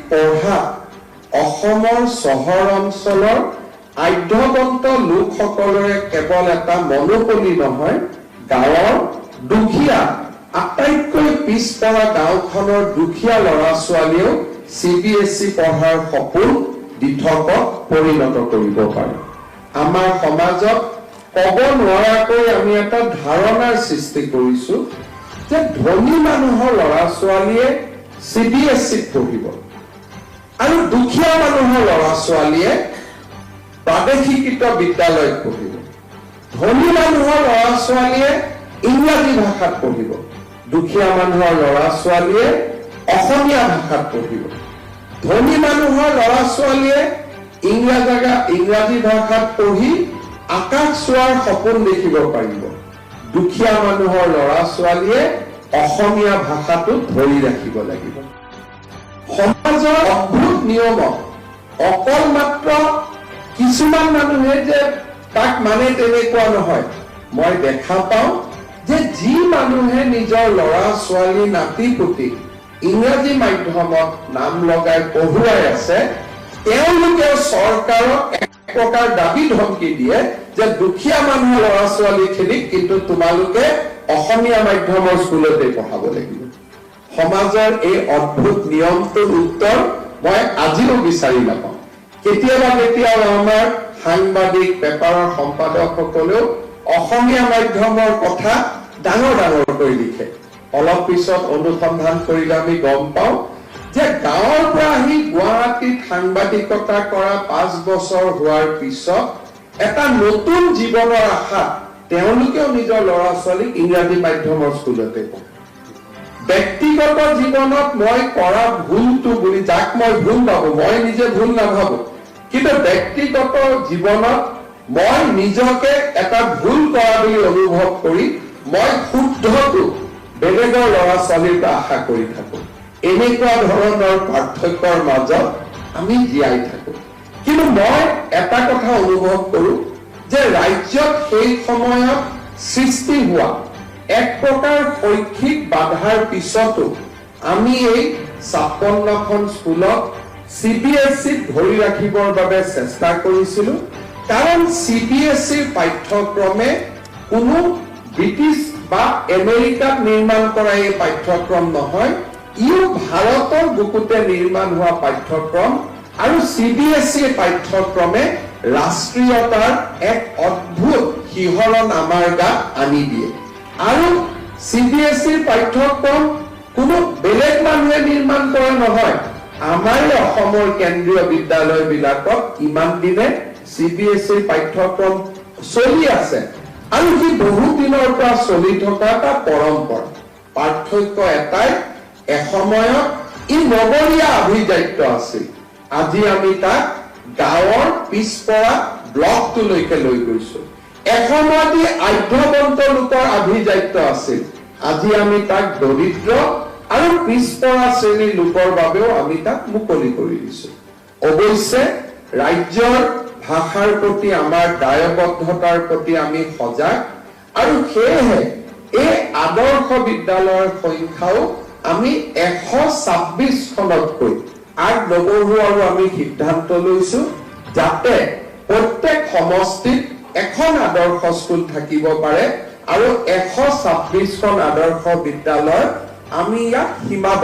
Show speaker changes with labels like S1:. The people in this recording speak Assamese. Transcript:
S1: পঢ়া অসমৰ চহৰ অঞ্চলৰ আধ্যবন্ত লোকসকলৰে কেৱল এটা মনোপলি নহয়, গাঁৱৰ দুখীয়া আটাইতকৈ পিছপৰা গাঁওখনৰ দুখীয়া ল'ৰা ছোৱালীয়েও CBSE পঢ়াৰ সপোন দিঠকত পৰিণত কৰিব পাৰে। আমাৰ সমাজত ক'ব নোৱাৰাকৈ আমি এটা ধাৰণাৰ সৃষ্টি কৰিছো যে ধনী মানুহৰ ল'ৰা ছোৱালীয়ে CBSE পঢ়িব আৰু দুখীয়া মানুহৰ ল'ৰা ছোৱালীয়ে প্ৰাদেশিকৃত বিদ্যালয়ত পঢ়িব। ধনী মানুহৰ ল'ৰা ছোৱালীয়ে ইংৰাজী ভাষাত পঢ়িব, দুখীয়া মানুহৰ ল'ৰা ছোৱালীয়ে অসমীয়া ভাষাত পঢ়িব। ধনী মানুহৰ ল'ৰা ছোৱালীয়ে ইংৰাজী ভাষাত পঢ়ি আকাশ চোৱাৰ সপোন দেখিব পাৰিব, দুখীয়া মানুহৰ ল'ৰা ছোৱালীয়ে অসমীয়া ভাষাটো ধৰি ৰাখিব লাগিব। সমাজৰ অদ্ভুত নিয়মত অকল মাত্ৰ কিছুমান মানুহে যে তাক মানে তেনেকুৱা নহয়। মই দেখা পাওঁ যে যি মানুহে নিজৰ ল'ৰা ছোৱালী নাতি পুতি ইংৰাজী মাধ্যমত নাম লগাই পঢ়ুৱাই আছে, তেওঁলোকে চৰকাৰক এক প্ৰকাৰ দাবী ধমকি দিয়ে যে দুখীয়া মানুহৰ ল'ৰা ছোৱালীখিনিক কিন্তু তোমালোকে অসমীয়া মাধ্যমৰ স্কুলতে পঢ়াব লাগিব। সমাজৰ এই অদ্ভুত নিয়মটোৰ উত্তৰ মই আজিও বিচাৰি নাপাওঁ। কেতিয়াবা আমাৰ সাংবাদিক পেপাৰৰ সম্পাদকসকলেও অসমীয়া মাধ্যমৰ কথা ডাঙৰ ডাঙৰকৈ লিখে। অলপ পিছত অনুসন্ধান কৰিলে আমি গম পাওঁ যে গাঁৱৰ পৰা আহি গুৱাহাটীত সাংবাদিকতা কৰা 5 বছৰ হোৱাৰ পিছত এটা নতুন জীৱনৰ আশাত তেওঁলোকেও নিজৰ ল'ৰা ছোৱালীক ইংৰাজী মাধ্যমৰ স্কুলতে পঢ়ে। ব্যক্তিগত জীৱনত মই কৰা ভুলটো বুলি যাক মই ভুল ভাবো, মই নিজে ভুল নাভাবো, কিন্তু ব্যক্তিগত জীৱনত মই নিজকে এটা ভুল কৰা বুলি অনুভৱ কৰি মই শুদ্ধটো বেলেগৰ ল'ৰা ছোৱালীৰ পৰা আশা কৰি থাকো। এনেকুৱা ধৰণৰ পাৰ্থক্যৰ মাজত আমি জীয়াই থাকো। কিন্তু মই এটা কথা অনুভৱ কৰো যে ৰাজ্যত সেই সময়ত সৃষ্টি হোৱা এক প্ৰকাৰ শৈক্ষিক বাধাৰ পিছতো আমি এই 56খন স্কুলক CBSE ধৰি ৰাখিবৰ বাবে চেষ্টা কৰিছিলো। কাৰণ CBSE পাঠ্যক্ৰমে কোনো ব্ৰিটিছ বা আমেৰিকাত নিৰ্মাণ কৰা এই পাঠ্যক্ৰম নহয়, ইও ভাৰতৰ বুকুতে নিৰ্মাণ হোৱা পাঠ্যক্ৰম। আৰু CBSE পাঠ্যক্ৰমে ৰাষ্ট্ৰীয়তাৰ এক অদ্ভুত শিহৰণ আমাৰ গাত আনি দিয়ে। আৰু CBSE পাঠ্যক্ৰম কোনো বেলেগ মানুহে নিৰ্মাণ কৰা নহয়। আমাৰ অসমৰ কেন্দ্ৰীয় বিদ্যালয় বিলাকত ইমান দিনে CBSE পাঠ্যক্ৰম চলি আছে আৰু সি বহু দিনৰ পৰা চলি থকা এটা পৰম্পৰা। পাৰ্থক্য এটাই, এসময়ত ই নগৰীয়া আভিজাত্য আছিল, আজি আমি তাক গাঁৱৰ পিছপৰা ব্লকটোলৈকে লৈ গৈছো। এসময়ত ই আধ্যবন্ত লোকৰ আভিজাত্য আছিল, আজি আমি তাক দৰিদ্ৰ আৰু পিছপৰা শ্ৰেণীৰ লোকৰ বাবেও আমি তাক মুকলি কৰি দিছো। অৱশ্যে ৰাজ্যৰ ভাষাৰ প্ৰতি আমাৰ দায়বদ্ধতাৰ প্ৰতি আমি সজাগ, আৰু সেয়েহে এই আদৰ্শ বিদ্যালয়ৰ সংখ্যাও আমি 126খনতকৈ আগ নবঢ়োৱাৰো আমি সিদ্ধান্ত লৈছো, যাতে প্ৰত্যেক সমষ্টিত এখন আদৰ্শ স্কুল থাকিব পাৰে আৰু 126খন আদৰ্শ বিদ্যালয় আমি ইয়াক সীমাবদ্ধ